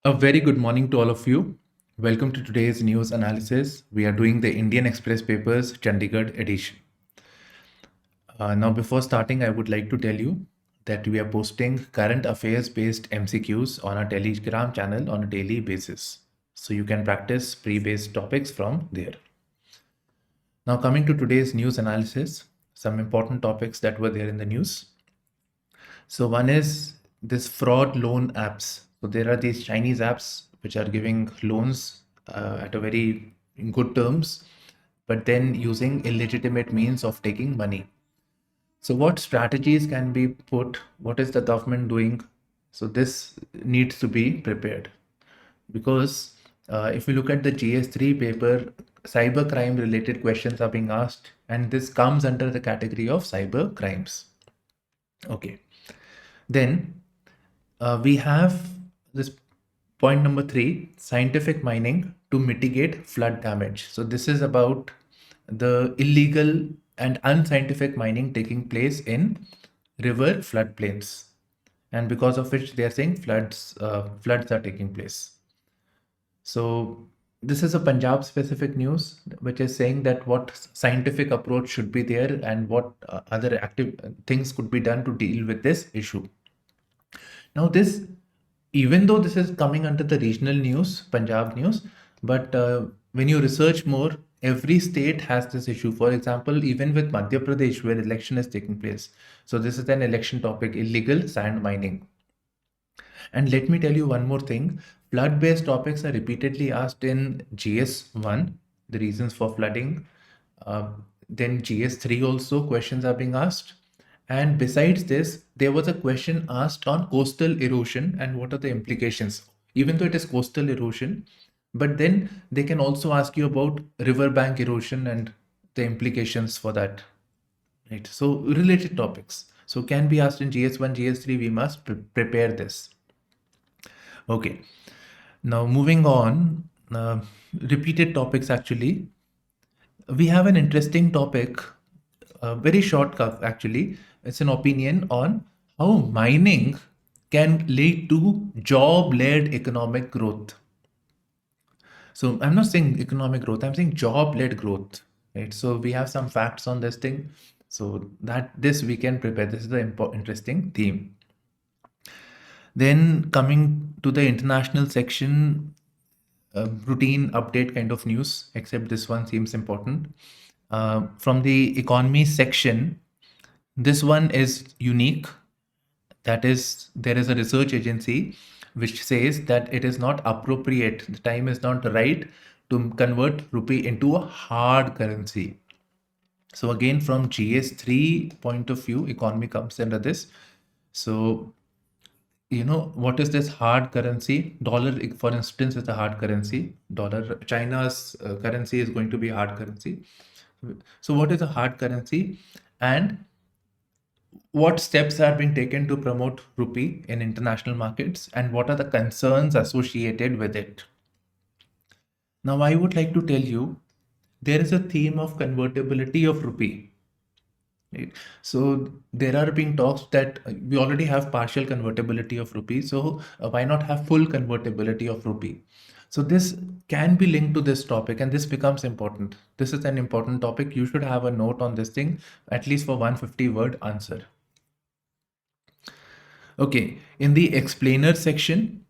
A very good morning to all of you. Welcome to today's news analysis. We are doing the Indian Express Papers Chandigarh edition. Now, before starting, I would like to tell you that we are posting current affairs based MCQs on our Telegram channel on a daily basis. So you can practice pre-based topics from there. Now, coming to today's news analysis, some important topics that were there in the news. So one is this fraud loan apps. So there are these Chinese apps which are giving loans at a very good terms, but then using illegitimate means of taking money. So what strategies can be put? What is the government doing? So this needs to be prepared because if we look at the GS3 paper, cyber crime related questions are being asked, and this comes under the category of cyber crimes. Okay. Then we have this point number 3, scientific mining to mitigate flood damage. So this is about the illegal and unscientific mining taking place in river floodplains, and because of which they are saying floods are taking place. So this is a Punjab specific news which is saying that what scientific approach should be there and what other active things could be done to deal with this issue. Now this, even though this is coming under the regional news, Punjab news, but when you research more, every state has this issue. For example, even with Madhya Pradesh, where election is taking place. So this is an election topic, illegal sand mining. And let me tell you one more thing. Flood-based topics are repeatedly asked in GS1, the reasons for flooding. Then GS3 also questions are being asked. And besides this, there was a question asked on coastal erosion and what are the implications, even though it is coastal erosion. But then they can also ask you about riverbank erosion and the implications for that. Right. So related topics. So can be asked in GS1, GS3, we must prepare this. Okay. Now moving on, repeated topics actually. We have an interesting topic, very short actually. It's an opinion on how mining can lead to job-led economic growth. So I'm not saying economic growth, I'm saying job-led growth, right? So we have some facts on this thing. So that this we can prepare. This is the interesting theme. Then coming to the international section, routine update kind of news, except this one seems important. From the economy section, this one is unique. That is, there is a research agency which says that it is not appropriate, the time is not right to convert rupee into a hard currency. So again, from GS3 point of view, economy comes under this. So what is this hard currency? Dollar, for instance, is a hard currency. Dollar, China's currency is going to be a hard currency. So what is a hard currency, and what steps are being taken to promote rupee in international markets, and what are the concerns associated with it? Now, I would like to tell you, there is a theme of convertibility of rupee. Right. So there are being talks that we already have partial convertibility of rupee. So why not have full convertibility of rupee? So this can be linked to this topic, and this becomes important. This is an important topic. You should have a note on this thing, at least for 150-word answer. Okay, in the explainer section,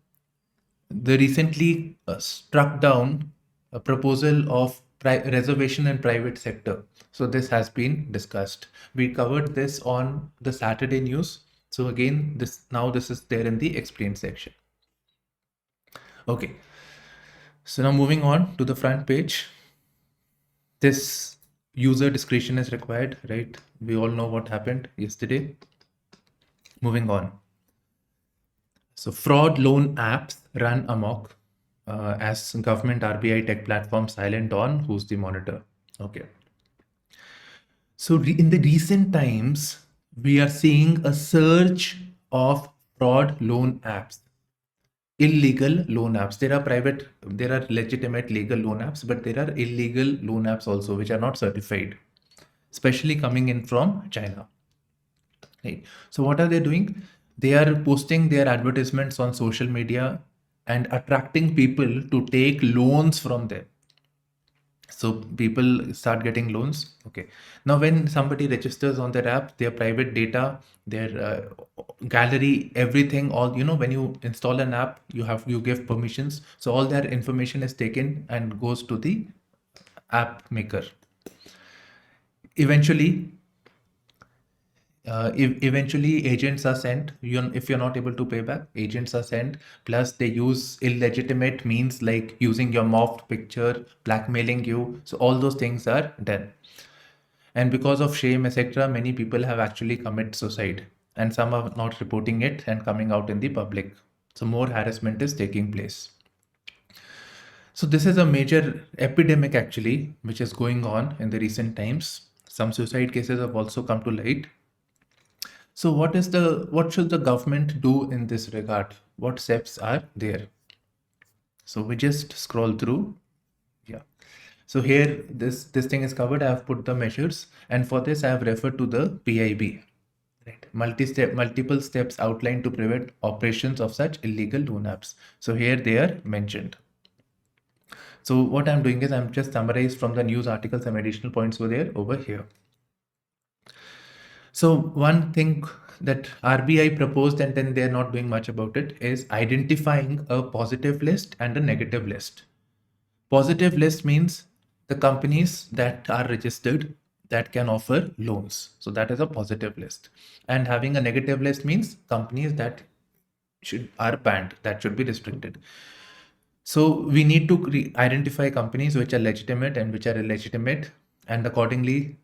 the recently struck down a proposal of reservation and private sector. So this has been discussed. We covered this on the Saturday news. So again, this is there in the explained section. Okay. So now moving on to the front page. This user discretion is required, right? We all know what happened yesterday. Moving on. So fraud loan apps run amok as government RBI tech platform Silent Dawn, who's the monitor. Okay. So in the recent times, we are seeing a surge of fraud loan apps, illegal loan apps. There are legitimate legal loan apps, but there are illegal loan apps also, which are not certified, especially coming in from China. Right. So what are they doing? They are posting their advertisements on social media, and attracting people to take loans from them. So people start getting loans. Okay. Now, when somebody registers on their app, their private data, their gallery, everything, all, when you install an app, you give permissions. So all their information is taken and goes to the app maker. Eventually, eventually agents are sent. If you're not able to pay back, agents are sent. Plus they use illegitimate means like using your morphed picture, blackmailing you. So all those things are done. And because of shame, etc., many people have actually committed suicide, and some are not reporting it and coming out in the public. So more harassment is taking place. So this is a major epidemic actually, which is going on in the recent times. Some suicide cases have also come to light. So what should the government do in this regard? What steps are there? So we just scroll through. Yeah. So here this thing is covered. I have put the measures, and for this I have referred to the PIB. Right. Multiple steps outlined to prevent operations of such illegal loan apps. So here they are mentioned. So what I'm doing is I'm just summarized from the news article, some additional points were there over here. So one thing that RBI proposed, and then they're not doing much about it, is identifying a positive list and a negative list. Positive list means the companies that are registered that can offer loans. So that is a positive list. And having a negative list means companies that are banned, that should be restricted. So we need to identify companies which are legitimate and which are illegitimate, and accordingly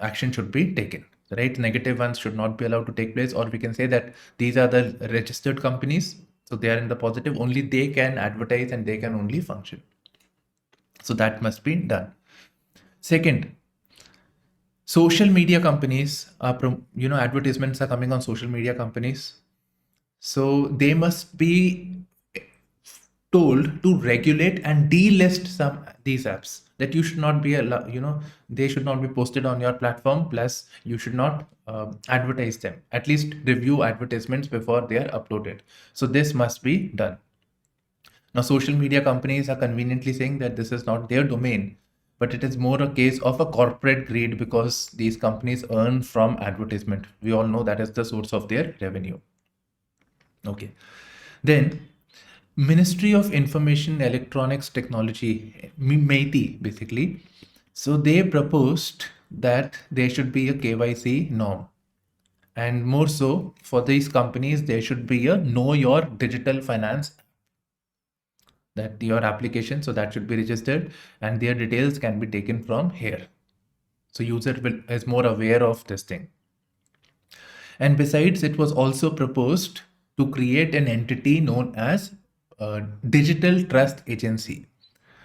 action should be taken. Right? Negative ones should not be allowed to take place, or we can say that these are the registered companies. So they are in the positive, only they can advertise and they can only function. So that must be done. Second, social media companies are, advertisements are coming on social media companies. So they must be told to regulate and delist these apps, that you should not be they should not be posted on your platform, plus you should not advertise them, at least review advertisements before they are uploaded. So this must be done. Now social media companies are conveniently saying that this is not their domain, but it is more a case of a corporate greed, because these companies earn from advertisement. We all know that is the source of their revenue. Okay. Then Ministry of Information Electronics Technology, MeitY basically. So they proposed that there should be a KYC norm. And more so, for these companies, there should be a know your digital finance, that your application, so that should be registered and their details can be taken from here. So user is more aware of this thing. And besides, it was also proposed to create an entity known as Digital Trust Agency,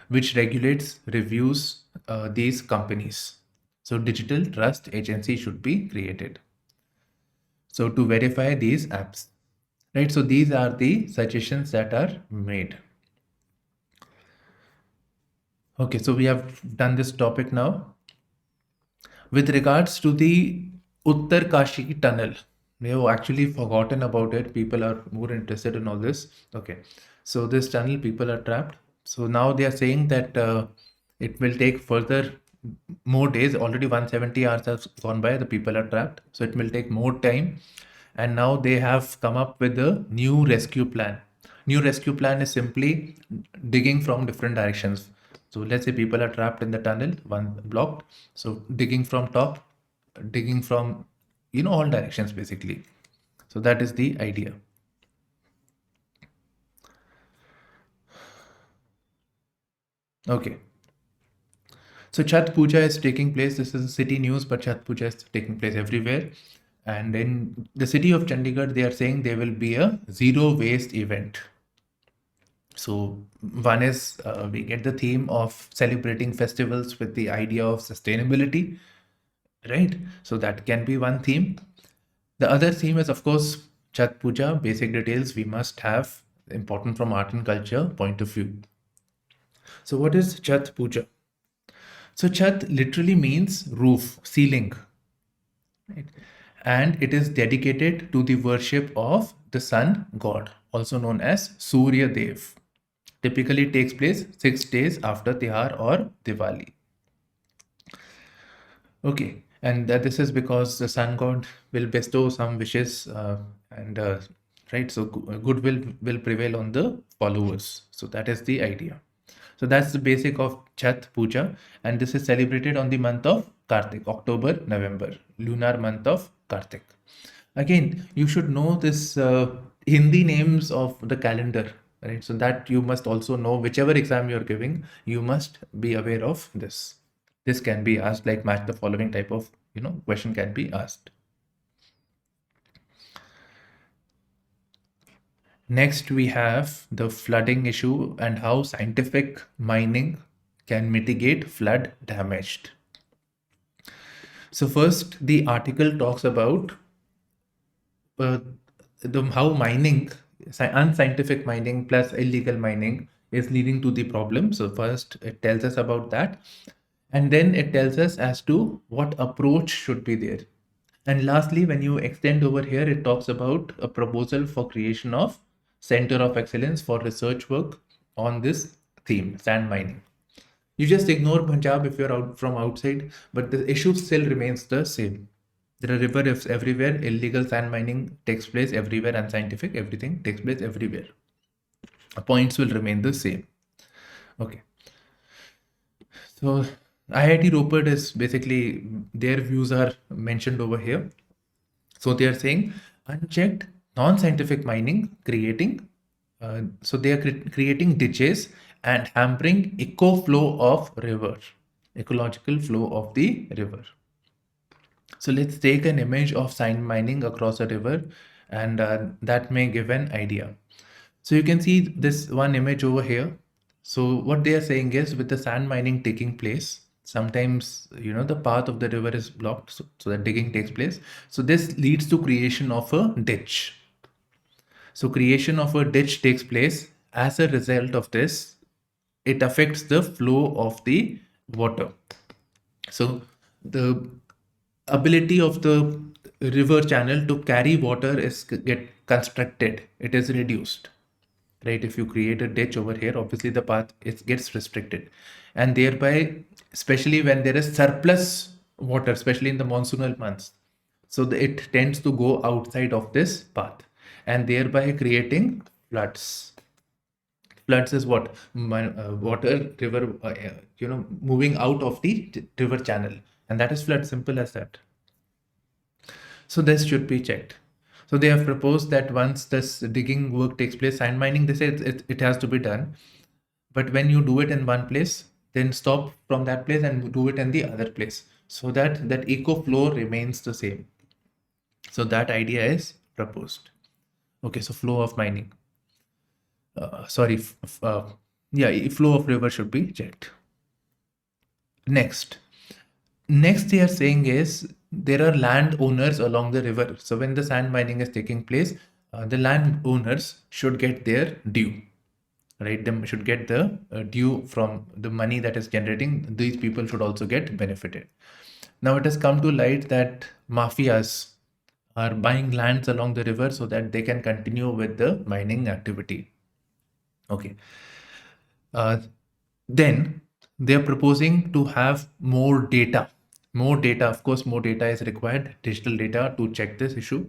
which regulates, reviews these companies. So Digital Trust Agency should be created. So to verify these apps, right? So these are the suggestions that are made. Okay, so we have done this topic now. With regards to the Uttarkashi tunnel, we have actually forgotten about it. People are more interested in all this. Okay, so this tunnel, people are trapped. So now they are saying that it will take further more days. Already 170 hours have gone by. The people are trapped. So it will take more time. And now they have come up with a new rescue plan. New rescue plan is simply digging from different directions. So let's say people are trapped in the tunnel, one blocked. So digging from top, digging from, all directions basically. So that is the idea. Okay. So Chhat Puja is taking place. This is city news, but Chhat Puja is taking place everywhere. And in the city of Chandigarh, they are saying there will be a zero waste event. So one is we get the theme of celebrating festivals with the idea of sustainability, right? So that can be one theme. The other theme is, of course, Chhat Puja, basic details we must have, important from art and culture point of view. So what is Chhat Puja? So Chhat literally means roof, ceiling, right? And it is dedicated to the worship of the sun god, also known as Surya Dev. Typically takes place 6 days after Tihar or Diwali. Okay, and this is because the sun god will bestow some wishes and right, so goodwill will prevail on the followers. So that is the idea. So that's the basic of Chhat Puja, and this is celebrated on the month of Kartik, October, November, lunar month of Kartik. Again, you should know this Hindi names of the calendar, right? So that you must also know whichever exam you're giving, you must be aware of this. This can be asked, like match the following type of question can be asked. Next, we have the flooding issue and how scientific mining can mitigate flood damage. So first, the article talks about how mining, unscientific mining plus illegal mining is leading to the problem. So first, it tells us about that. And then it tells us as to what approach should be there. And lastly, when you extend over here, it talks about a proposal for creation of Center of Excellence for research work on this theme, sand mining. You just ignore Punjab if you're out from outside, but the issue still remains the same. There are rivers everywhere, illegal sand mining takes place everywhere, unscientific, everything takes place everywhere. Points will remain the same. Okay. So IIT Roped is basically, their views are mentioned over here. So they are saying unchecked non-scientific mining creating, so they are creating ditches and hampering flow of river, ecological flow of the river. So let's take an image of sand mining across a river, and that may give an idea. So you can see this one image over here. So what they are saying is, with the sand mining taking place, sometimes the path of the river is blocked, so that digging takes place. So this leads to creation of a ditch. So creation of a ditch takes place. As a result of this, it affects the flow of the water. So the ability of the river channel to carry water is get constricted. It is reduced. Right, if you create a ditch over here, obviously the path gets restricted, and thereby, especially when there is surplus water, especially in the monsoonal months, so it tends to go outside of this path, and thereby creating floods. Floods is what? Water river moving out of the river channel, and that is flood, simple as that. So this should be checked. So they have proposed that once this digging work takes place, sand mining, they say it has to be done. But when you do it in one place, then stop from that place and do it in the other place, so that eco flow remains the same. So that idea is proposed. Okay, so flow of mining. Flow of river should be checked. Next they are saying is, there are land owners along the river. So when the sand mining is taking place, the land owners should get their due, right? They should get the due from the money that is generating. These people should also get benefited. Now it has come to light that mafias are buying lands along the river so that they can continue with the mining activity. Okay. Then they are proposing to have more data. Of course, more data is required, digital data, to check this issue.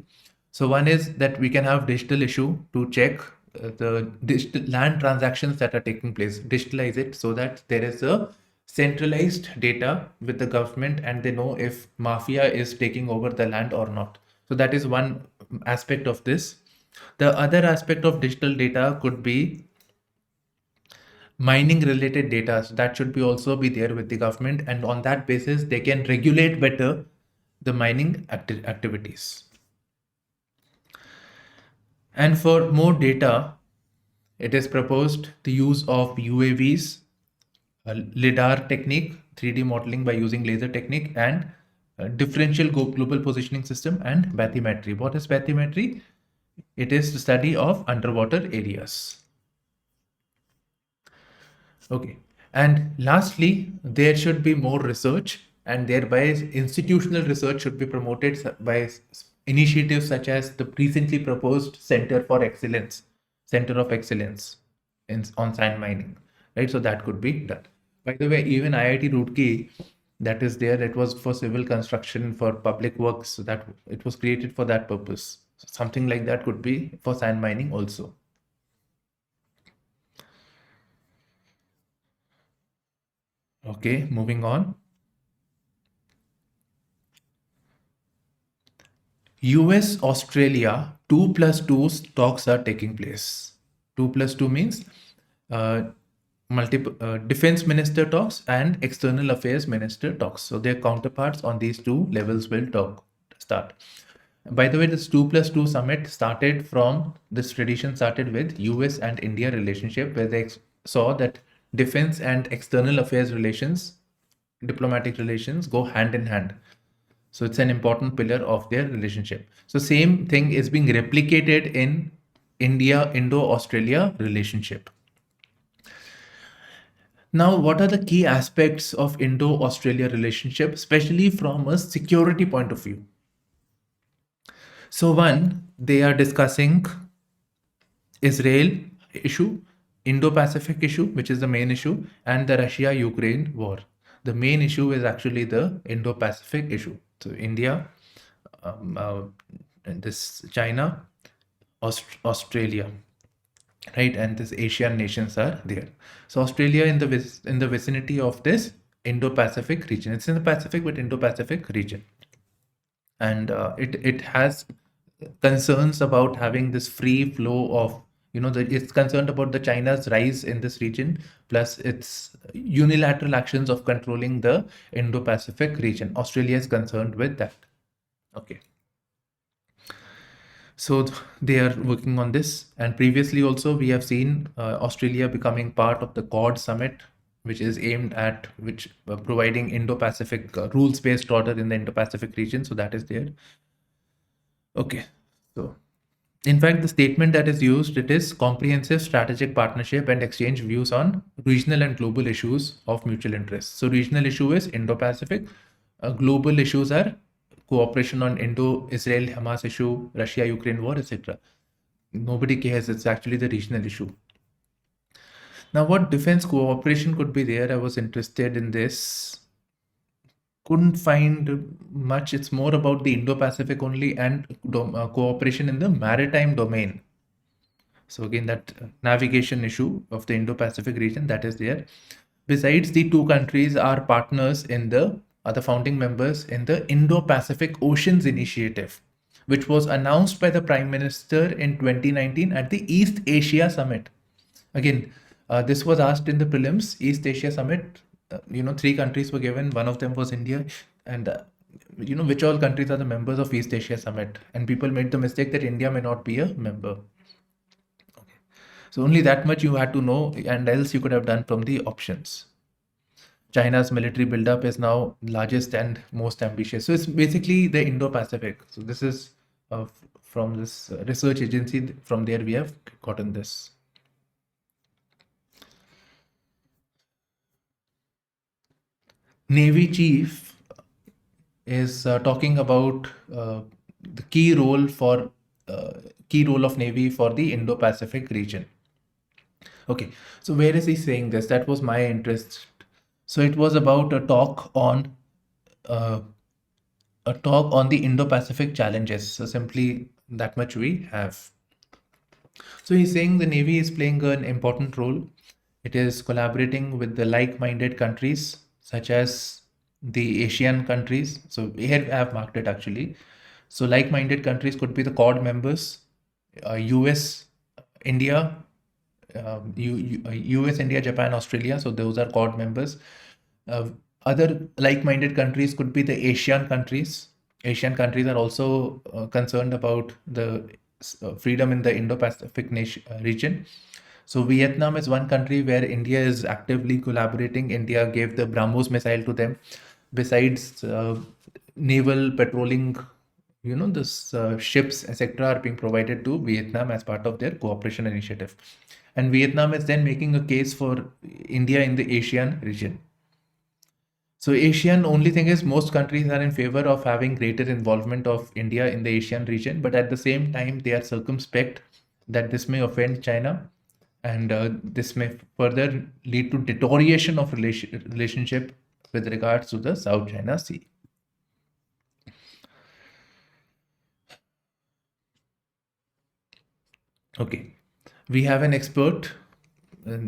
So one is that we can have digital issue to check the digital land transactions that are taking place, digitalize it so that there is a centralized data with the government, and they know if mafia is taking over the land or not. So that is one aspect of this. The other aspect of digital data could be mining related data. So that should be also be there with the government, and on that basis they can regulate better the mining activities. And for more data, it is proposed the use of UAVs, lidar technique, 3D modeling by using laser technique, and differential global positioning system, and bathymetry. What is bathymetry? It is the study of underwater areas. Okay. And lastly, there should be more research, and thereby institutional research should be promoted by initiatives such as the recently proposed Center of Excellence on sand mining, right? So that could be done. By the way, even IIT Roorkee, that is there, it was for civil construction, for public works, so that it was created for that purpose. So something like that could be for sand mining also. Okay, moving on. US Australia 2+2 talks are taking place. 2+2 means multiple defense minister talks and external affairs minister talks. So their counterparts on these two levels will start. By the way, this 2+2 summit this tradition started with US and India relationship, where they saw that defense and external affairs relations, diplomatic relations, go hand in hand. So it's an important pillar of their relationship. So same thing is being replicated in Indo-Australia relationship. Now, what are the key aspects of Indo-Australia relationship, especially from a security point of view? So one, they are discussing Israel issue, Indo-Pacific issue, which is the main issue, and the Russia-Ukraine war. The main issue is actually the Indo-Pacific issue. So India, and this China, Australia, right, and this Asian nations are there. So Australia in the vicinity of this Indo-Pacific region. It's in the Pacific, but Indo-Pacific region, and it has concerns about having this free flow of, it's concerned about the China's rise in this region, plus its unilateral actions of controlling the Indo-Pacific region. Australia is concerned with that. Okay. So they are working on this. And previously also we have seen Australia becoming part of the Quad summit, which is aimed at providing Indo-Pacific rules-based order in the Indo-Pacific region. So that is there. Okay. So in fact, the statement that is used, it is comprehensive strategic partnership and exchange views on regional and global issues of mutual interest. So regional issue is Indo-Pacific. Global issues are cooperation on Indo-Israel Hamas issue, Russia-Ukraine war, etc. Nobody cares. It's actually the regional issue. Now, what defense cooperation could be there? I was interested in this. Couldn't find much. It's more about the Indo-Pacific only, and cooperation in the maritime domain. So again, that navigation issue of the Indo-Pacific region, that is there. Besides, the two countries are partners in the founding members in the Indo-Pacific Oceans Initiative, which was announced by the Prime Minister in 2019 at the East Asia Summit. Again, this was asked in the prelims, East Asia Summit. 3 countries were given. One of them was India. And which all countries are the members of East Asia Summit? And people made the mistake that India may not be a member. Okay. So only that much you had to know, and else you could have done from the options. China's military buildup is now largest and most ambitious. So it's basically the Indo-Pacific. So this is from this research agency. From there we have gotten this. Navy chief is talking about the key role of Navy for the Indo-Pacific region. Okay, so where is he saying this? That was my interest. So it was about a talk on the Indo-Pacific challenges. So simply that much we have. So he's saying the Navy is playing an important role. It is collaborating with the like-minded countries such as the Asian countries. So here I have marked it actually. So like-minded countries could be the Quad members, US, India, US, India, Japan, Australia. So those are Quad members. Other like-minded countries could be the Asian countries. Asian countries are also concerned about the freedom in the Indo-Pacific region. So Vietnam is one country where India is actively collaborating. India gave the BrahMos missile to them. Besides, naval patrolling, this ships, etc., are being provided to Vietnam as part of their cooperation initiative. And Vietnam is then making a case for India in the Asian region. So Asian, only thing is most countries are in favor of having greater involvement of India in the Asian region, but at the same time they are circumspect that this may offend China, and this may further lead to deterioration of relationship with regards to the South China Sea. Okay, we have an expert.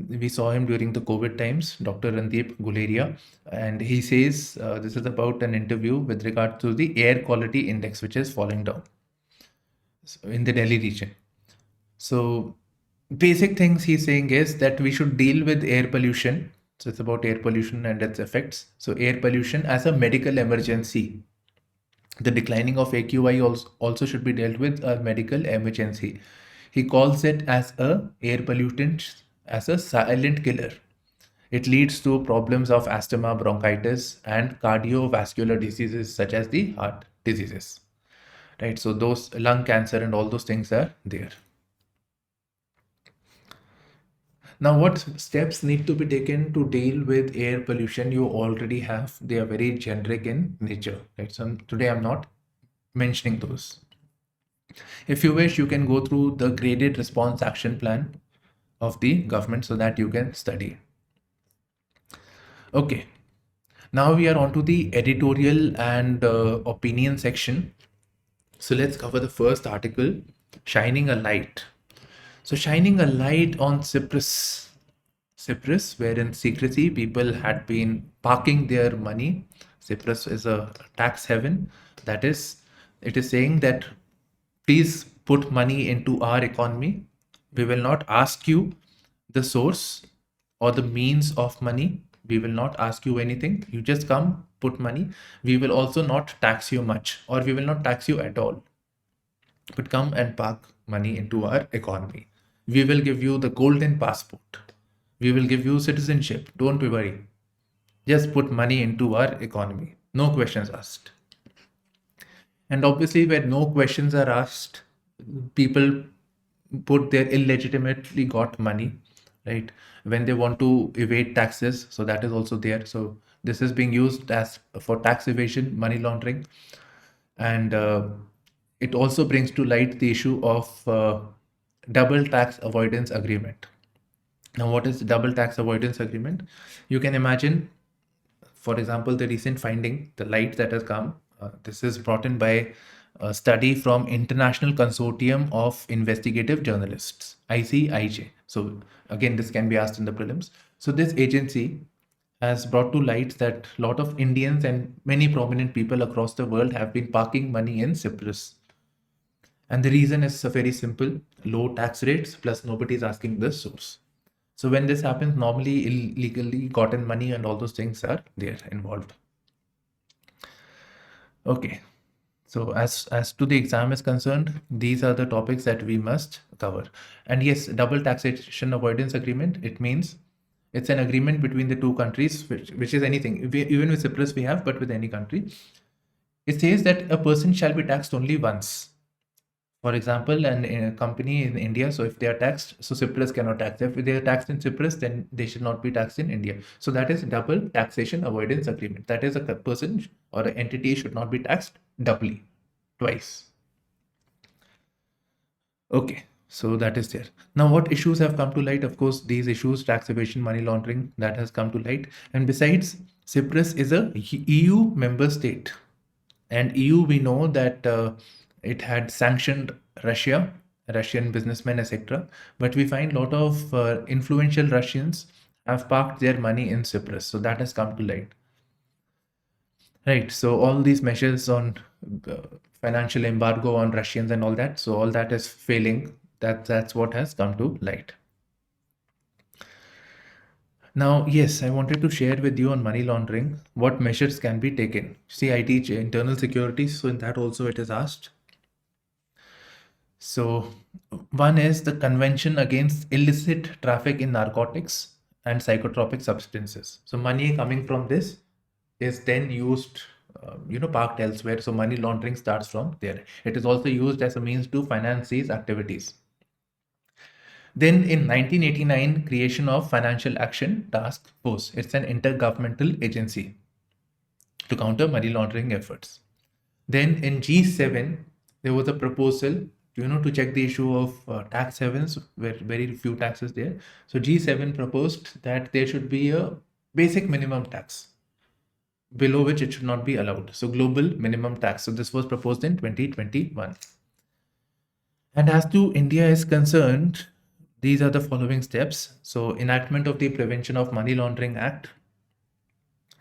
We saw him during the COVID times, Dr. Randeep Guleria, and he says this is about an interview with regard to the air quality index, which is falling down in the Delhi region. So, basic things he's saying is that we should deal with air pollution. So, it's about air pollution and its effects. So, air pollution as a medical emergency. The declining of AQI also should be dealt with a medical emergency. He calls it as a air pollutant as a silent killer. It leads to problems of asthma, bronchitis, and cardiovascular diseases such as the heart diseases. Right, so those lung cancer and all those things are there. Now, what steps need to be taken to deal with air pollution? You already have. They are very generic in nature. Right, so today I'm not mentioning those. If you wish, you can go through the graded response action plan of the government so that you can study. Okay, now we are on to the editorial and opinion section. So let's cover the first article, Shining a Light. So shining a light on Cyprus, where in secrecy people had been parking their money. Cyprus is a tax haven. That is, it is saying that please put money into our economy. We will not ask you the source or the means of money. We will not ask you anything. You just come, put money. We will also not tax you much, or we will not tax you at all. But come and park money into our economy. We will give you the golden passport. We will give you citizenship. Don't be worried. Just put money into our economy. No questions asked. And obviously, where no questions are asked, people put their illegitimately got money, right? When they want to evade taxes, so that is also there. So this is being used as for tax evasion, money laundering, and it also brings to light the issue of double tax avoidance agreement. Now, what is double tax avoidance agreement? You can imagine, for example, the recent finding, the light that has come. This is brought in by a study from International Consortium of Investigative Journalists, ICIJ. So again, this can be asked in the prelims. So this agency has brought to light that a lot of Indians and many prominent people across the world have been parking money in Cyprus. And the reason is very simple: low tax rates, plus nobody is asking the source. So when this happens, normally illegally gotten money and all those things are there involved. Okay. So as to the exam is concerned, these are the topics that we must cover. And yes, double taxation avoidance agreement, it means it's an agreement between the two countries, which is anything. Even with Cyprus we have, but with any country. It says that a person shall be taxed only once. For example, a company in India, so if they are taxed, so Cyprus cannot tax. If they are taxed in Cyprus, then they should not be taxed in India. So that is double taxation avoidance agreement. That is, a person or an entity should not be taxed doubly, twice. Okay, so that is there. Now, what issues have come to light? Of course, these issues, tax evasion, money laundering, that has come to light. And besides, Cyprus is a EU member state. And EU, we know that it had sanctioned Russian businessmen, etc. But we find a lot of influential Russians have parked their money in Cyprus. So that has come to light. Right. So all these measures on financial embargo on Russians and all that. So all that is failing. That's what has come to light. Now, yes, I wanted to share with you on money laundering what measures can be taken. See, I teach internal security, so in that also it is asked. So, one is the Convention Against Illicit Traffic in Narcotics and Psychotropic Substances. So, money coming from this is then used, parked elsewhere. So, money laundering starts from there. It is also used as a means to finance these activities. Then in 1989, creation of Financial Action Task Force. It's an intergovernmental agency. to counter money laundering efforts. Then in G7, there was a proposal, to check the issue of tax havens, where very few taxes there. So G7 proposed that there should be a basic minimum tax, below which it should not be allowed. So global minimum tax. So this was proposed in 2021. And as to India is concerned, these are the following steps. So enactment of the Prevention of Money Laundering Act,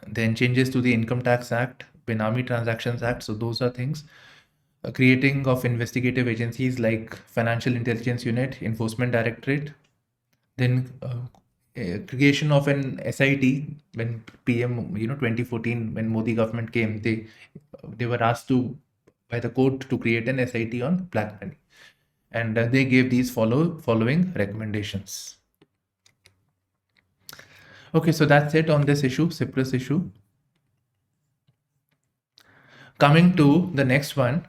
then changes to the Income Tax Act, Benami Transactions Act. So those are things. Creating of investigative agencies like Financial Intelligence Unit, Enforcement Directorate, then creation of an SIT when PM, 2014, when Modi government came, they were asked to, by the court, to create an SIT on black money. And they gave these following recommendations. Okay, so that's it on this issue, Cyprus issue. Coming to the next one,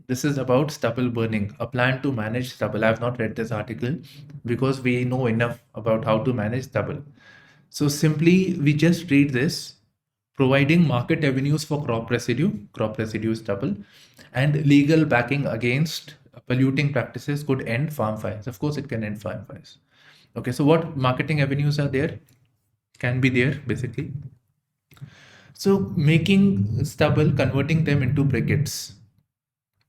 this is about stubble burning, a plan to manage stubble. I have not read this article because we know enough about how to manage stubble. So simply, we just read this: providing market avenues for crop residue stubble, and legal backing against polluting practices could end farm fires. Of course, it can end farm fires. Okay, so what marketing avenues are there? Can be there, basically. So making stubble, converting them into briquettes,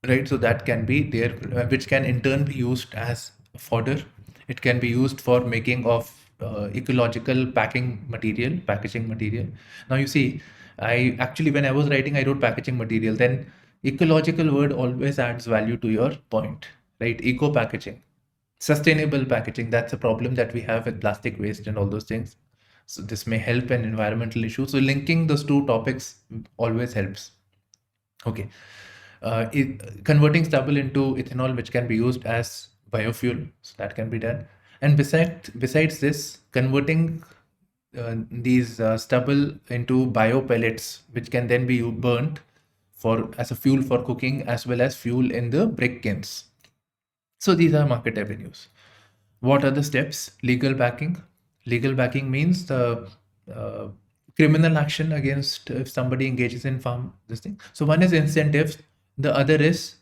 right? So that can be there, which can in turn be used as fodder. It can be used for making of ecological packaging material. Now you see, when I was writing, I wrote packaging material. Then ecological word always adds value to your point, right? Eco packaging, sustainable packaging. That's a problem that we have with plastic waste and all those things. So this may help an environmental issue. So linking those two topics always helps. Okay. Converting stubble into ethanol, which can be used as biofuel, so that can be done. And besides this, converting these stubble into bio pellets, which can then be burnt as a fuel for cooking, as well as fuel in the brick kilns. So these are market avenues. What are the steps? Legal backing. Legal backing means the criminal action against if somebody engages in this thing. So one is incentives, the other is,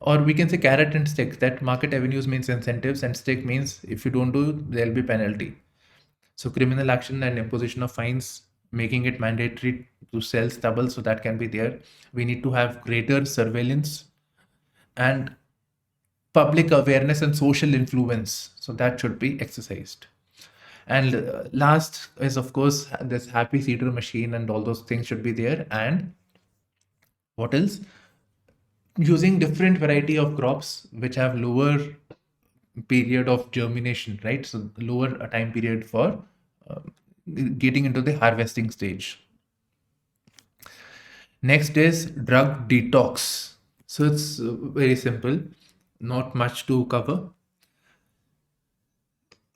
or we can say carrot and stick. That market avenues means incentives, and stick means if you don't do, there'll be penalty. So criminal action and imposition of fines, making it mandatory to sell stubble, so that can be there. We need to have greater surveillance and public awareness and social influence, so that should be exercised. And last is, of course, this happy seeder machine and all those things should be there. And what else? Using different variety of crops which have lower period of germination, right? So lower time period for getting into the harvesting stage. Next is drug detox. So it's very simple, not much to cover.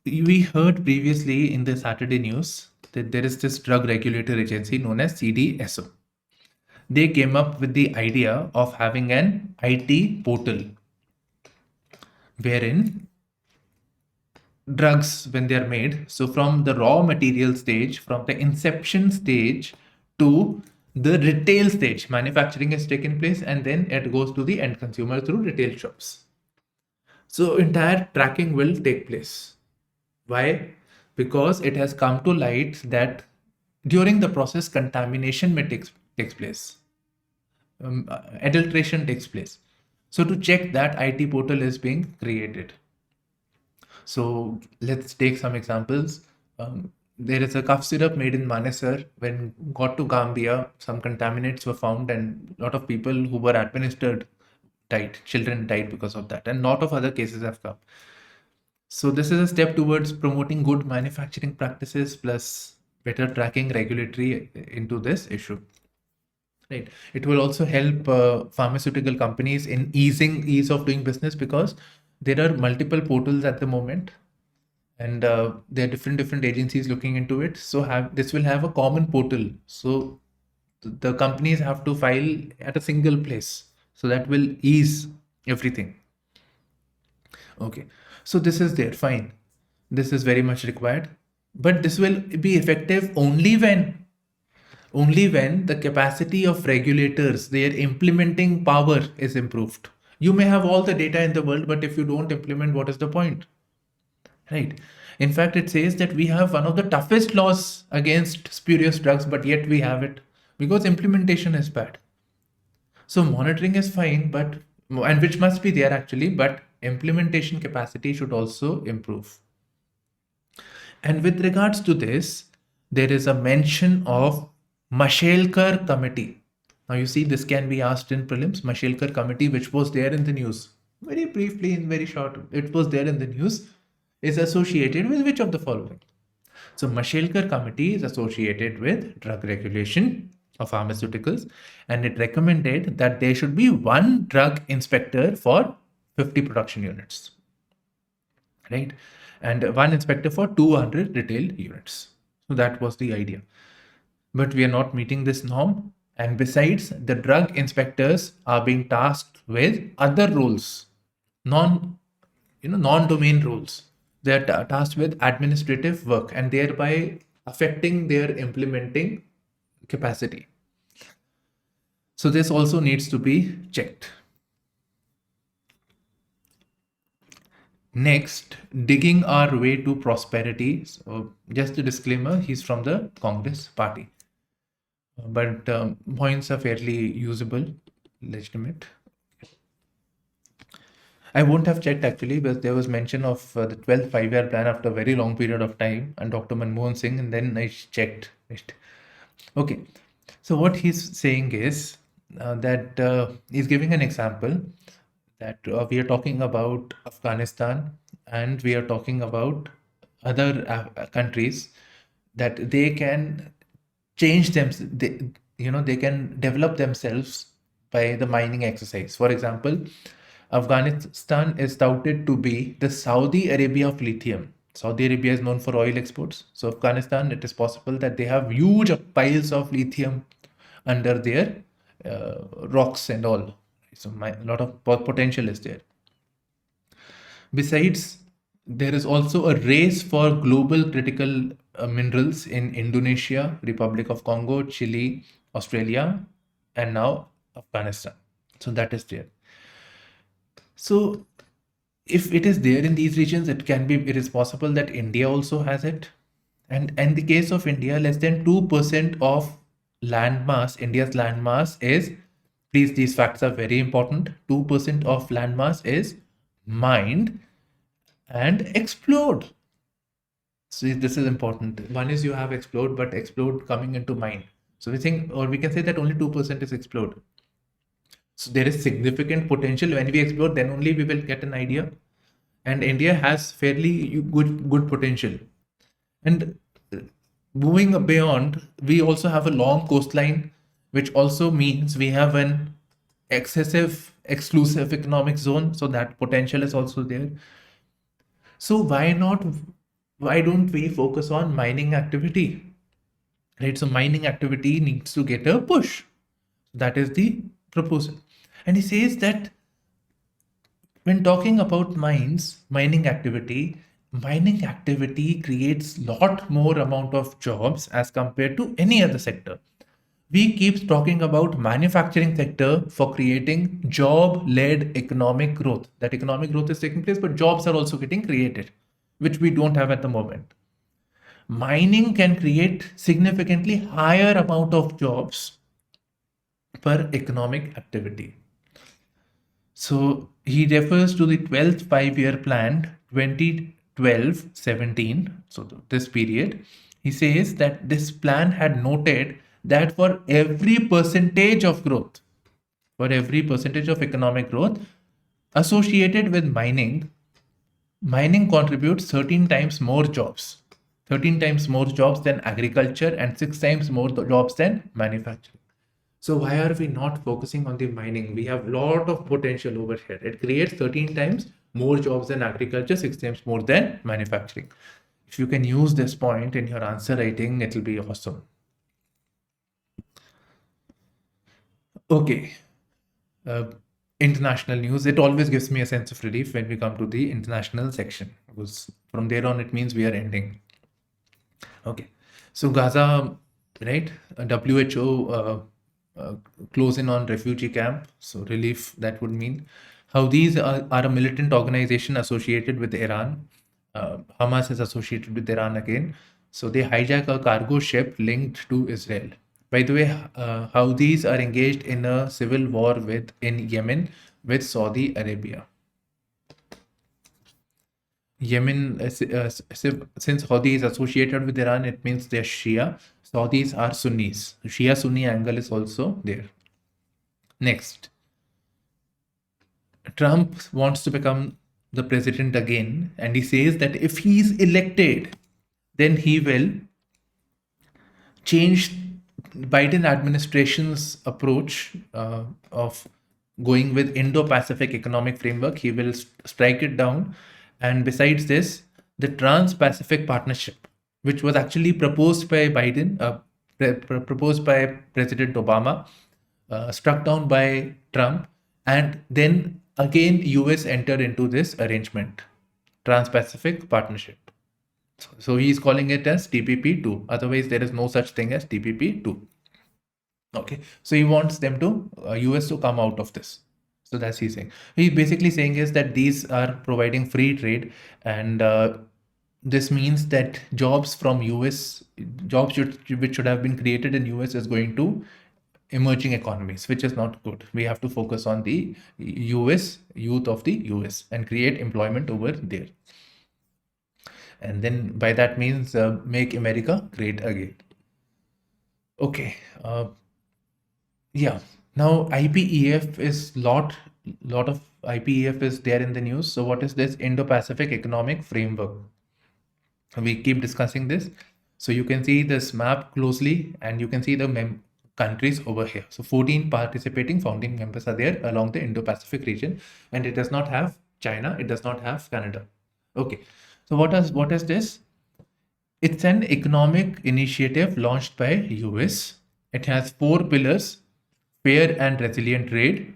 We heard previously in the Saturday news that there is this drug regulatory agency known as CDSO. They came up with the idea of having an IT portal wherein drugs, when they are made, so from the raw material stage, from the inception stage to the retail stage, manufacturing has taken place, and then it goes to the end consumer through retail shops. So entire tracking will take place. Why? Because it has come to light that during the process, contamination may takes place. Adulteration takes place. So to check that, IT portal is being created. So let's take some examples. There is a cough syrup made in Manesar. When got to Gambia, some contaminants were found, and a lot of people who were administered died. Children died because of that, and a lot of other cases have come. So this is a step towards promoting good manufacturing practices plus better tracking regulatory into this issue. Right. It will also help pharmaceutical companies in ease of doing business, because there are multiple portals at the moment, and there are different agencies looking into it. So this will have a common portal. So the companies have to file at a single place. So that will ease everything. Okay. So this is there, fine. This is very much required, but this will be effective only when only when the capacity of regulators, their implementing power is improved. You may have all the data in the world, but if you don't implement, what is the point? Right. In fact, it says that we have one of the toughest laws against spurious drugs, but yet we have it because implementation is bad. So monitoring is fine, but and which must be there actually, but implementation capacity should also improve. And with regards to this, there is a mention of Mashelkar committee. Now you see, this can be asked in prelims. Mashelkar committee, which was there in the news, very briefly in very short, it was there in the news, is associated with which of the following? So Mashelkar committee is associated with drug regulation of pharmaceuticals, and it recommended that there should be one drug inspector for 50 production units, right? And one inspector for 200 retail units. So that was the idea. But we are not meeting this norm. And besides, the drug inspectors are being tasked with other roles, non-domain roles. They are tasked with administrative work and thereby affecting their implementing capacity. So this also needs to be checked. Next, digging our way to prosperity. So just a disclaimer, he's from the Congress party. But points are fairly usable, legitimate. I won't have checked actually, but there was mention of the 12th five-year plan after a very long period of time and Dr. Manmohan Singh, and then I checked it. Okay, so what he's saying is that he's giving an example that we are talking about Afghanistan and we are talking about other countries that they can change them, they can develop themselves by the mining exercise. For example, Afghanistan is touted to be the Saudi Arabia of lithium. Saudi Arabia is known for oil exports. So Afghanistan, it is possible that they have huge piles of lithium under their rocks and all. So a lot of potential is there. Besides, there is also a race for global critical minerals in Indonesia, Republic of Congo, Chile, Australia, and now Afghanistan. So that is there. So if it is there in these regions, it is possible that India also has it. And in the case of India, less than 2% of land mass, India's land mass is, please, these facts are very important. 2% of land mass is mined and explored. So this is important. One is you have explored, but explored coming into mine. So we think, or we can say that only 2% is explored. So there is significant potential. When we explore, then only we will get an idea. And India has fairly good potential. And moving beyond, we also have a long coastline, which also means we have an exclusive economic zone. So that potential is also there. So why don't we focus on mining activity? Right? So mining activity needs to get a push. That is the proposal. And he says that when talking about mining activity creates lot more amount of jobs as compared to any other sector. We keep talking about manufacturing sector for creating job-led economic growth. That economic growth is taking place, but jobs are also getting created, which we don't have at the moment. Mining can create significantly higher amount of jobs per economic activity. So he refers to the 12th five-year plan, 2012-17. So this period, he says that this plan had noted that for every percentage of growth, for every percentage of economic growth associated with mining contributes 13 times more jobs. 13 times more jobs than agriculture and 6 times more jobs than manufacturing. So why are we not focusing on the mining? We have a lot of potential over here. It creates 13 times more jobs than agriculture, 6 times more than manufacturing. If you can use this point in your answer writing, it will be awesome. Okay. International news. It always gives me a sense of relief when we come to the international section, because from there on, it means we are ending. Okay. So Gaza right? WHO close in on refugee camp, so relief that would mean. Houthis are a militant organization associated with Iran. Hamas is associated with Iran again. So they hijack a cargo ship linked to Israel. By the way, Houthis are engaged in a civil war in Yemen with Saudi Arabia. Yemen, since Houthi is associated with Iran, it means they're Shia. Saudis are Sunnis. Shia Sunni angle is also there. Next, Trump wants to become the president again, and he says that if he is elected, then he will change Biden administration's approach of going with Indo-Pacific economic framework. He will strike it down, and besides this, the Trans-Pacific Partnership, which was actually proposed by Biden, proposed by President Obama, struck down by Trump, and then again US entered into this arrangement, Trans-Pacific Partnership. So he is calling it as TPP2. Otherwise, there is no such thing as TPP2. Okay, so he wants them to US to come out of this. So that's he's saying. He's basically saying is that these are providing free trade, and this means that jobs from US, jobs which should have been created in US is going to emerging economies, which is not good. We have to focus on the US, youth of the US, and create employment over there. And then by that means make America great again. Okay. Yeah. Now IPEF is lot of IPEF is there in the news. So what is this Indo-Pacific Economic Framework? We keep discussing this. So you can see this map closely, and you can see the countries over here. So 14 participating founding members are there along the Indo-Pacific region, and it does not have China. It does not have Canada. Okay. So what is this? It's an economic initiative launched by US. It has 4 pillars: fair and resilient trade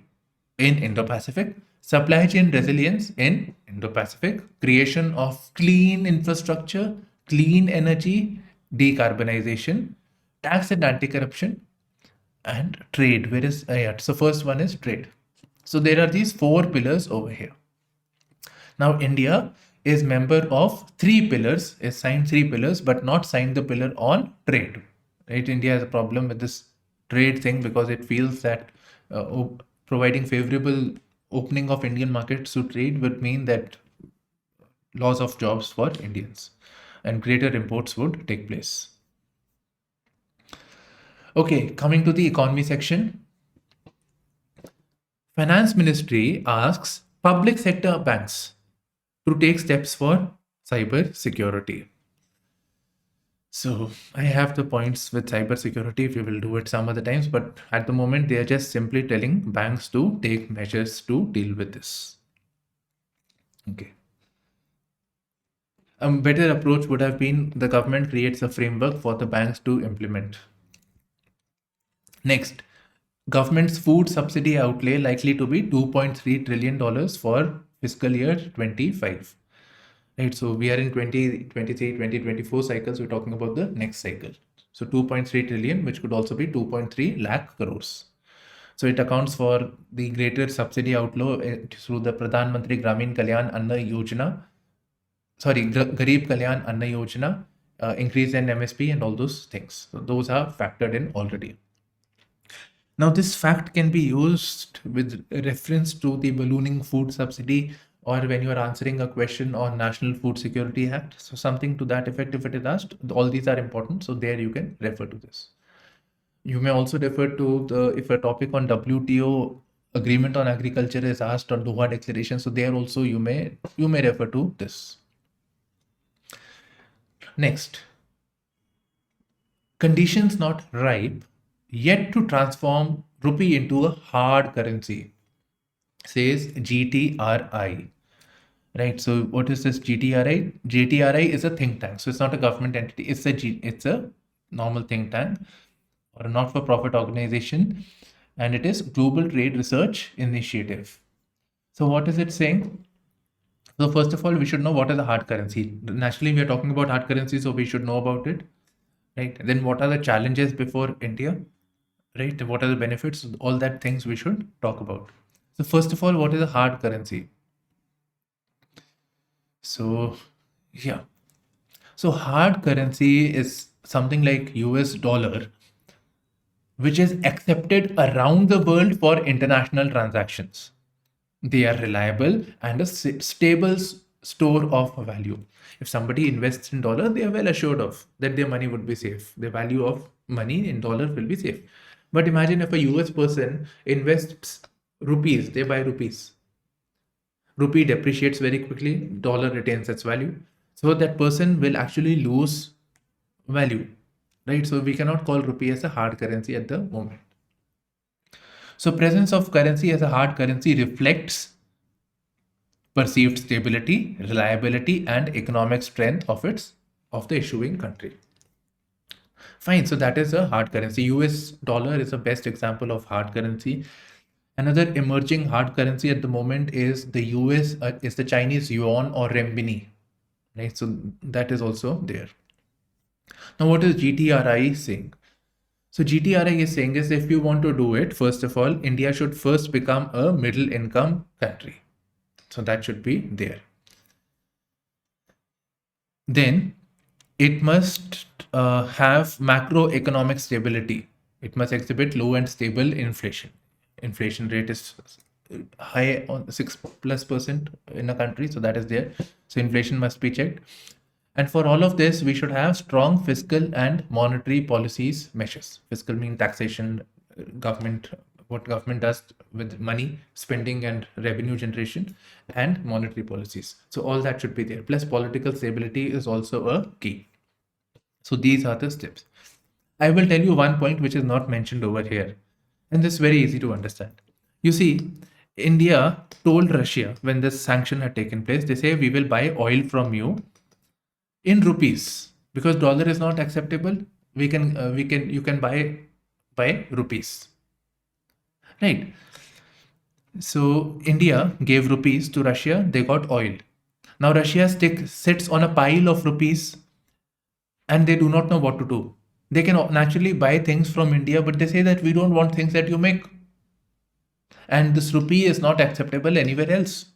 in Indo-Pacific, supply chain resilience in Indo-Pacific, creation of clean infrastructure, clean energy, decarbonization, tax and anti-corruption, and trade. Where is so first one is trade. So there are these 4 pillars over here. Now India is member of 3 pillars, is signed 3 pillars, but not signed the pillar on trade. Right? India has a problem with this trade thing because it feels that providing favorable opening of Indian markets to trade would mean that loss of jobs for Indians and greater imports would take place. Okay, coming to the economy section. Finance Ministry asks public sector banks to take steps for cyber security. So I have the points with cyber security. If we will do it some other times, but at the moment they are just simply telling banks to take measures to deal with this. Okay. A better approach would have been the government creates a framework for the banks to implement. Next, government's food subsidy outlay likely to be $2.3 trillion for fiscal year 25. Right, so we are in 2023, 2024 cycles. We're talking about the next cycle. So 2.3 trillion, which could also be 2.3 lakh crores. So it accounts for the greater subsidy outlay through the Pradhan Mantri Gramin Kalyan Anna Yojana, Garib Kalyan Anna Yojana, increase in MSP and all those things. So those are factored in already. Now this fact can be used with reference to the ballooning food subsidy, or when you are answering a question on National Food Security Act. So something to that effect, if it is asked, all these are important. So there you can refer to this. You may also refer to if a topic on WTO agreement on agriculture is asked, or Doha Declaration. So there also you may refer to this. Next, conditions not ripe yet to transform rupee into a hard currency, says GTRI. Right, so what is this GTRI? GTRI is a think tank. So it's not a government entity. It's a normal think tank or a not-for-profit organization, and it is Global Trade Research Initiative. So what is it saying? So first of all, we should know what is a hard currency. Naturally, we are talking about hard currency, so we should know about it. right? Then what are the challenges before India, right? What are the benefits? All that things we should talk about. So first of all, what is a hard currency? So yeah, so hard currency is something like US dollar, which is accepted around the world for international transactions. They are reliable and a stable store of value. If somebody invests in dollar, they are well assured of that their money would be safe. The value of money in dollar will be safe. But imagine if a US person invests rupees, they buy rupees. Rupee depreciates very quickly, dollar retains its value. So that person will actually lose value, right? So we cannot call rupee as a hard currency at the moment. So presence of currency as a hard currency reflects perceived stability, reliability, and economic strength of the issuing country. Fine, so that is a hard currency. US dollar is the best example of hard currency. Another emerging hard currency at the moment is the is the Chinese yuan or renminbi, right? So that is also there. Now, what is GTRI saying? So GTRI is saying is if you want to do it, first of all, India should first become a middle income country. So that should be there. Then it must have macroeconomic stability. It must exhibit low and stable inflation. Inflation rate is high on 6+% in a country, so that is there. So inflation must be checked. And for all of this, we should have strong fiscal and monetary policies measures. Fiscal means taxation, government, what government does with money, spending and revenue generation, and monetary policies. So all that should be there. Plus political stability is also a key. So these are the steps. I will tell you one point which is not mentioned over here. And this is very easy to understand. You see, India told Russia when this sanction had taken place, they say we will buy oil from you in rupees because dollar is not acceptable. You can buy rupees, right? So India gave rupees to Russia, they got oil. Now Russia sits on a pile of rupees and they do not know what to do. They can naturally buy things from India, but they say that we don't want things that you make. And this rupee is not acceptable anywhere else.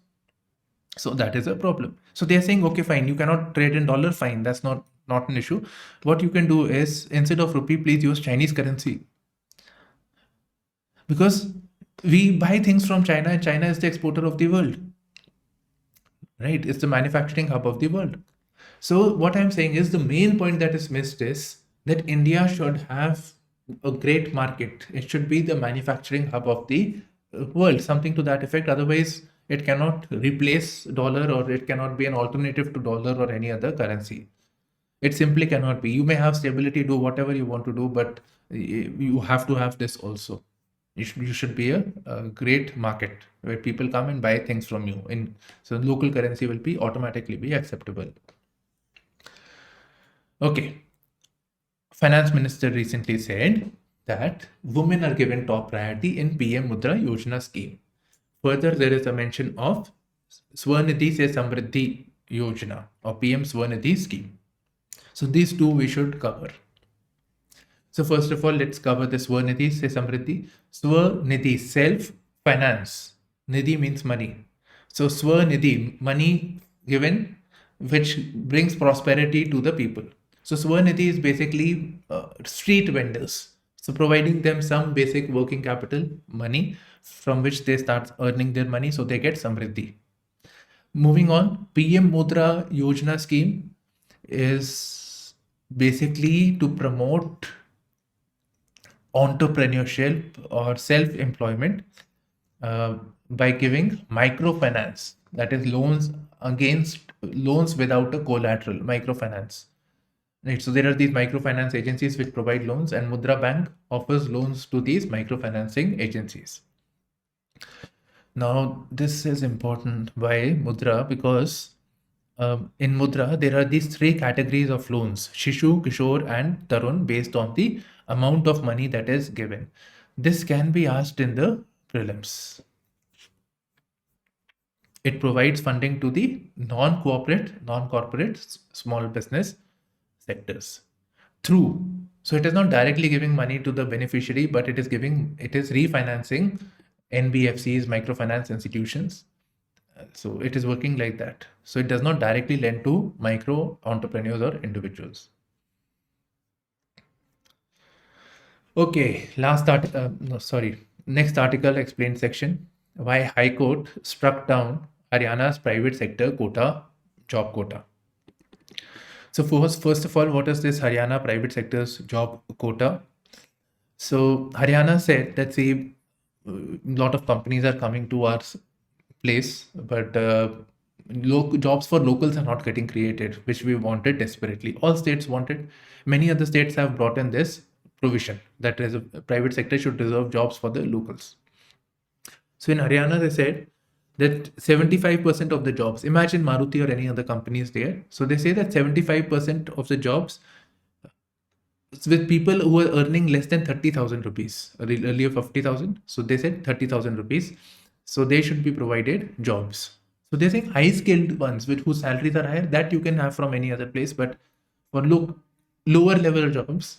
So that is a problem. So they are saying, okay, fine, you cannot trade in dollar, fine, that's not an issue. What you can do is instead of rupee, please use Chinese currency. Because we buy things from China and China is the exporter of the world. Right? It's the manufacturing hub of the world. So what I'm saying is the main point that is missed is that India should have a great market. It should be the manufacturing hub of the world, something to that effect. Otherwise, it cannot replace dollar or it cannot be an alternative to dollar or any other currency. It simply cannot be. You may have stability, do whatever you want to do, but you have to have this also. You should be a great market where people come and buy things from you. So local currency will be automatically be acceptable. Okay. Finance Minister recently said that women are given top priority in PM Mudra Yojana scheme. Further, there is a mention of Swanidhi Se Samriddhi Yojana or PM Swanidhi scheme. So these two we should cover. So first of all, let's cover the Swanidhi Se Samriddhi. Swanidhi, self-finance. Nidhi means money. So Swanidhi, money given which brings prosperity to the people. So Swanidhi is basically street vendors. So providing them some basic working capital money from which they start earning their money so they get Samriddhi. Moving on, PM Mudra Yojana scheme is basically to promote entrepreneurship or self-employment by giving microfinance, that is loans without a collateral, microfinance. Right, so there are these microfinance agencies which provide loans, and Mudra Bank offers loans to these microfinancing agencies. Now, this is important. Why Mudra? Because in Mudra, there are these three categories of loans: Shishu, Kishore, and Tarun, based on the amount of money that is given. This can be asked in the prelims. It provides funding to the non-corporate small business sectors through So it is not directly giving money to the beneficiary, but it is refinancing NBFCs, microfinance institutions. So it is working like that. So it does not directly lend to micro entrepreneurs or individuals. Okay, next article explained section why High Court struck down Haryana's private sector job quota. So first of all, what is this Haryana private sector's job quota? So Haryana said that a lot of companies are coming to our place, but jobs for locals are not getting created, which we wanted desperately. All states wanted. Many other states have brought in this provision that private sector should reserve jobs for the locals. So in Haryana, they said that 75% of the jobs, imagine Maruti or any other companies there. So they say that 75% of the jobs with people who are earning less than 30,000 rupees, earlier 50,000. So they said 30,000 rupees. So they should be provided jobs. So they're saying high skilled ones with whose salaries are higher, that you can have from any other place. But for lower level jobs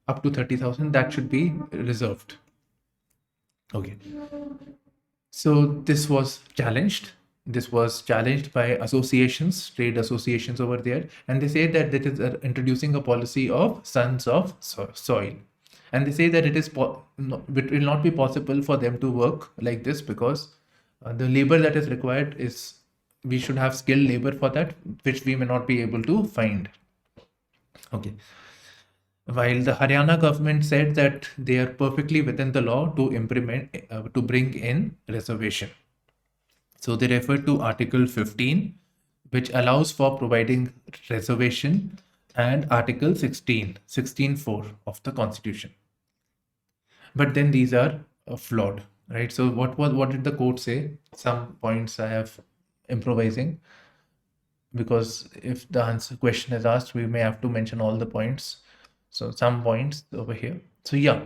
up to 30,000, that should be reserved. Okay. So this was challenged. This was challenged by associations, trade associations over there. And they say that it is introducing a policy of sons of soil. And they say that it will not be possible for them to work like this because the labor that is required we should have skilled labor for that, which we may not be able to find. Okay. While the Haryana government said that they are perfectly within the law to bring in reservation. So they refer to Article 15, which allows for providing reservation, and Article 16(4) of the Constitution. But then these are flawed, right? So what did the court say? Some points I have improvising, because if the question is asked, we may have to mention all the points. So some points over here. So yeah.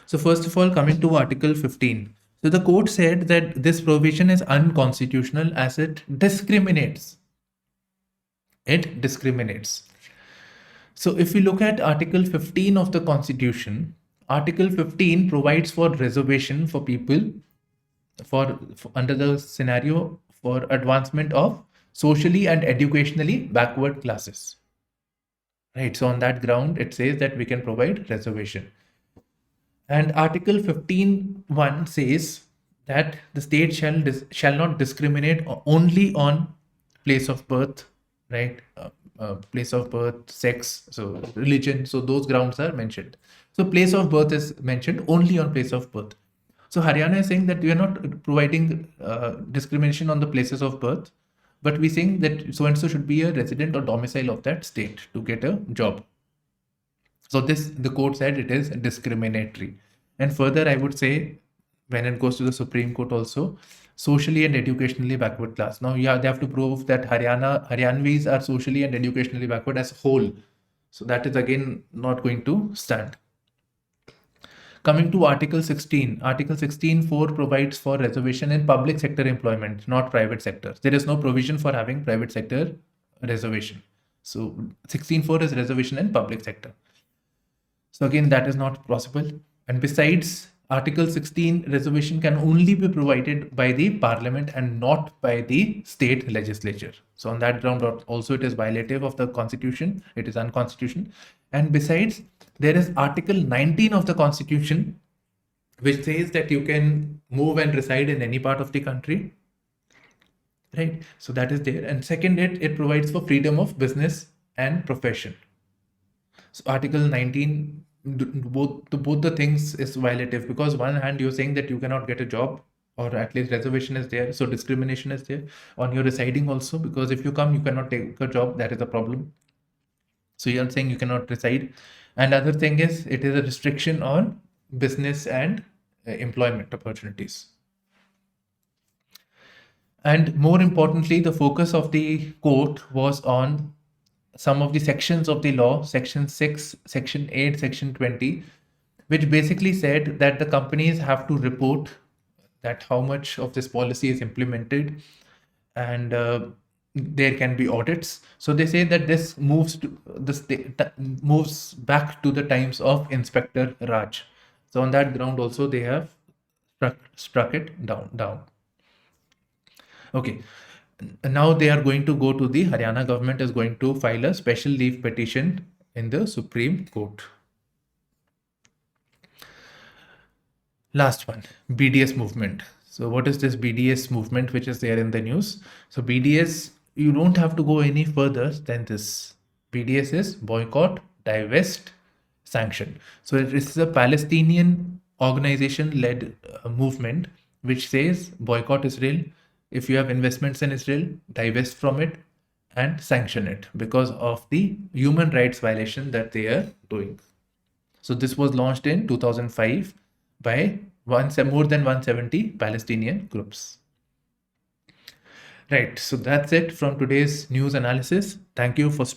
So first of all, coming to Article 15. So the court said that this provision is unconstitutional as it discriminates. It discriminates. So if we look at Article 15 of the Constitution, Article 15 provides for reservation for people for under the scenario for advancement of socially and educationally backward classes. Right. So on that ground, it says that we can provide reservation. And Article 15(1) says that the state shall not discriminate only on place of birth, right? Place of birth, sex, so religion. So those grounds are mentioned. So place of birth is mentioned only on place of birth. So Haryana is saying that we are not providing discrimination on the places of birth, but we saying that so and so should be a resident or domicile of that state to get a job. So the court said it is discriminatory. And further, I would say, when it goes to the Supreme Court also, socially and educationally backward class. Now, yeah, they have to prove that Haryanvis are socially and educationally backward as a whole. So that is again not going to stand. Coming to Article 16, Article 16(4) provides for reservation in public sector employment, not private sector. There is no provision for having private sector reservation. So 16(4) is reservation in public sector. So again, that is not possible. And besides, Article 16 reservation can only be provided by the parliament and not by the state legislature. So on that ground also it is violative of the constitution. It is unconstitutional. And besides, there is Article 19 of the Constitution, which says that you can move and reside in any part of the country. Right. So that is there. And second, it provides for freedom of business and profession. So Article 19, both the things is violative, because one hand you're saying that you cannot get a job, or at least reservation is there. So discrimination is there on your residing also, because if you come, you cannot take a job. That is a problem. So you're saying you cannot reside. And other thing is, it is a restriction on business and employment opportunities. And more importantly, the focus of the court was on some of the sections of the law, Section 6, Section 8, Section 20, which basically said that the companies have to report that how much of this policy is implemented, and there can be audits. So they say that this moves back to the times of Inspector Raj. So on that ground also they have struck it down. Okay. Now they are going to go to the Haryana government is going to file a special leave petition in the Supreme Court. Last one, BDS movement. So what is this BDS movement which is there in the news? So BDS, you don't have to go any further than this. BDS is boycott, divest, sanction. So it is a Palestinian organization-led movement which says boycott Israel. If you have investments in Israel, divest from it and sanction it because of the human rights violation that they are doing. So this was launched in 2005 by more than 170 Palestinian groups. Right, so that's it from today's news analysis. Thank you for